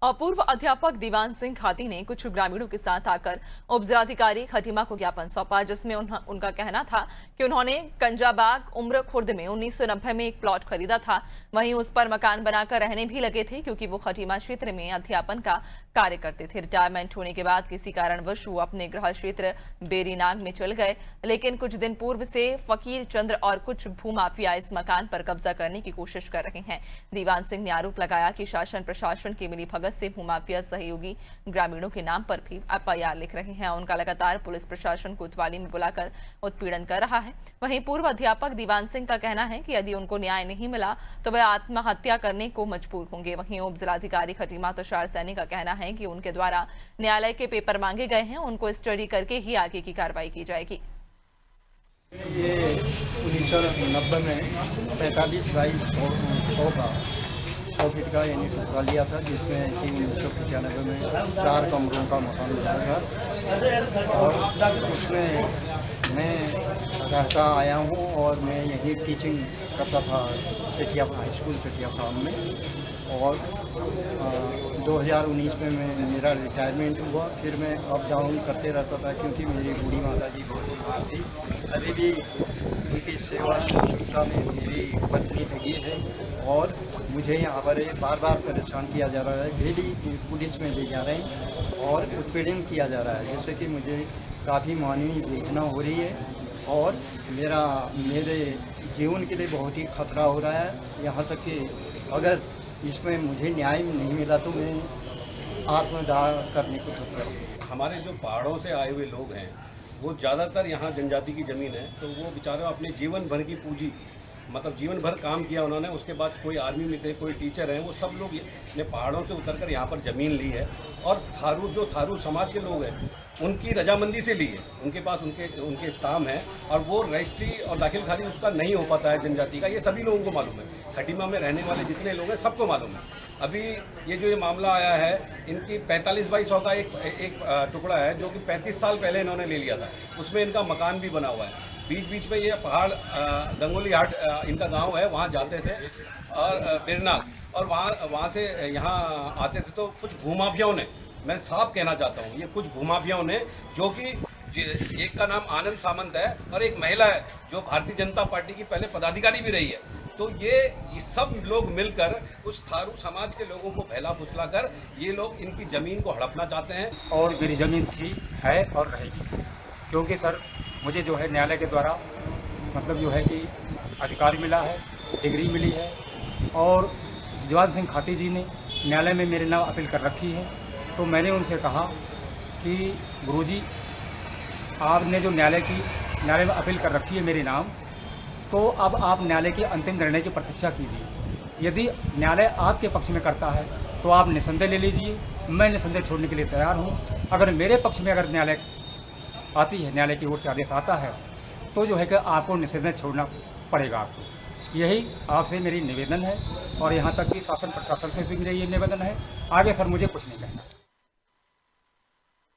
और पूर्व अध्यापक दीवान सिंह खाती ने कुछ ग्रामीणों के साथ आकर उपजिलाधिकारी खटीमा को ज्ञापन सौंपा, जिसमें उनका कहना था कि उन्होंने कंजाबाग उम्र खुर्द में 1990 में एक प्लॉट खरीदा था। वहीं उस पर मकान बनाकर रहने भी लगे थे, क्योंकि वो खटीमा क्षेत्र में अध्यापन का कार्य करते थे। रिटायरमेंट होने के बाद किसी कारणवश वो अपने गृह क्षेत्र बेरीनाग में चल गए, लेकिन कुछ दिन पूर्व से फकीर चंद्र और कुछ भूमाफिया इस मकान पर कब्जा करने की कोशिश कर रहे हैं। दीवान सिंह ने आरोप लगाया कि शासन प्रशासन की मिलीभगत से भूमाफिया सहयोगी ग्रामीणों के नाम पर भी एफआईआर लिख रहे हैं। उनका लगातार पुलिस प्रशासन कोतवाली में बुलाकर उत्पीड़न कर रहा है। वहीं पूर्व अध्यापक दीवान सिंह का कहना है कि यदि उनको न्याय नहीं मिला तो वे आत्महत्या करने को मजबूर होंगे। वहीं उप जिलाधिकारी खटीमा तुषार सैनी का कहना है कि उनके द्वारा न्यायालय के पेपर मांगे गए हैं, उनको स्टडी करके ही आगे की कार्रवाई की जाएगी। ये 1990 में 45/100 का 100 फीट का यूनिट उठा लिया था, जिसमें कि 1995 में 4 कमरों का मकान बनाया था और उसमें मैं रहता आया हूँ और मैं यही टीचिंग करता था चटिया हाई स्कूल चटिया फार्म में। और 2019 में मेरा रिटायरमेंट हुआ। फिर मैं अप डाउन करते रहता था, क्योंकि मेरी बूढ़ी माता जी बहुत बीमार थी। अभी भी उनकी सेवा शुश्रूषा में मेरी पत्नी लगी है और मुझे यहाँ पर बार बार परेशान किया जा रहा है। डेली पुलिस में ले जा रहे हैं और उत्पीड़न किया जा रहा है, जिससे कि मुझे काफ़ी मानवीय वेदना हो रही है और मेरे जीवन के लिए बहुत ही खतरा हो रहा है। यहाँ तक कि अगर इसमें मुझे न्याय नहीं मिला तो मैं आत्मदाह करने को खतरा हूँ। हमारे जो पहाड़ों से आए हुए लोग हैं वो ज़्यादातर यहाँ जनजाति की ज़मीन है, तो वो बेचारे अपने जीवन भर की पूंजी, मतलब जीवन भर काम किया उन्होंने, उसके बाद कोई आर्मी में थे, कोई टीचर हैं, वो सब लोग ने पहाड़ों से उतरकर यहाँ पर ज़मीन ली है और थारू समाज के लोग हैं उनकी रजामंदी से ली है। उनके पास उनके स्टाम है और वो रजिस्ट्री और दाखिल खारिज उसका नहीं हो पाता है जनजाति का। ये सभी लोगों को मालूम है, खटीमा में रहने वाले जितने लोग हैं सबको मालूम है। अभी ये मामला आया है, इनकी 45/100 का एक टुकड़ा है जो कि 35 साल पहले इन्होंने ले लिया था। उसमें इनका मकान भी बना हुआ है। बीच बीच में ये पहाड़ गंगोली हाट इनका गांव है, वहाँ जाते थे और बेरनाग, और वहाँ से यहाँ आते थे। तो कुछ भूमाफियाओं ने, मैं साफ कहना चाहता हूँ, ये कुछ भूमाफियाओं ने, जो कि एक का नाम आनंद सामंत है और एक महिला है जो भारतीय जनता पार्टी की पहले पदाधिकारी भी रही है, तो ये सब लोग मिलकर उस थारू समाज के लोगों को बहला फुसला कर ये लोग इनकी ज़मीन को हड़पना चाहते हैं। और मेरी ज़मीन थी, है और रहेगी, क्योंकि सर मुझे जो है न्यायालय के द्वारा मतलब जो है कि अधिकार मिला है, डिग्री मिली है और दीवान सिंह खाती जी ने न्यायालय में मेरे नाम अपील कर रखी है। तो मैंने उनसे कहा कि गुरुजी, आपने जो न्यायालय में अपील कर रखी है मेरे नाम, तो अब आप न्यायालय के अंतिम निर्णय की प्रतीक्षा कीजिए। यदि न्यायालय आपके पक्ष में करता है तो आप निसंदेह ले लीजिए, मैं निसंदेह छोड़ने के लिए तैयार हूँ। अगर मेरे पक्ष में अगर न्यायालय आती है, न्यायालय की ओर से आदेश आता है, तो जो है कि आपको निसंदेह छोड़ना पड़ेगा आपको। यही आपसे मेरी निवेदन है और यहाँ तक कि शासन प्रशासन से भी मेरा ये निवेदन है। आगे सर मुझे कुछ नहीं कहना।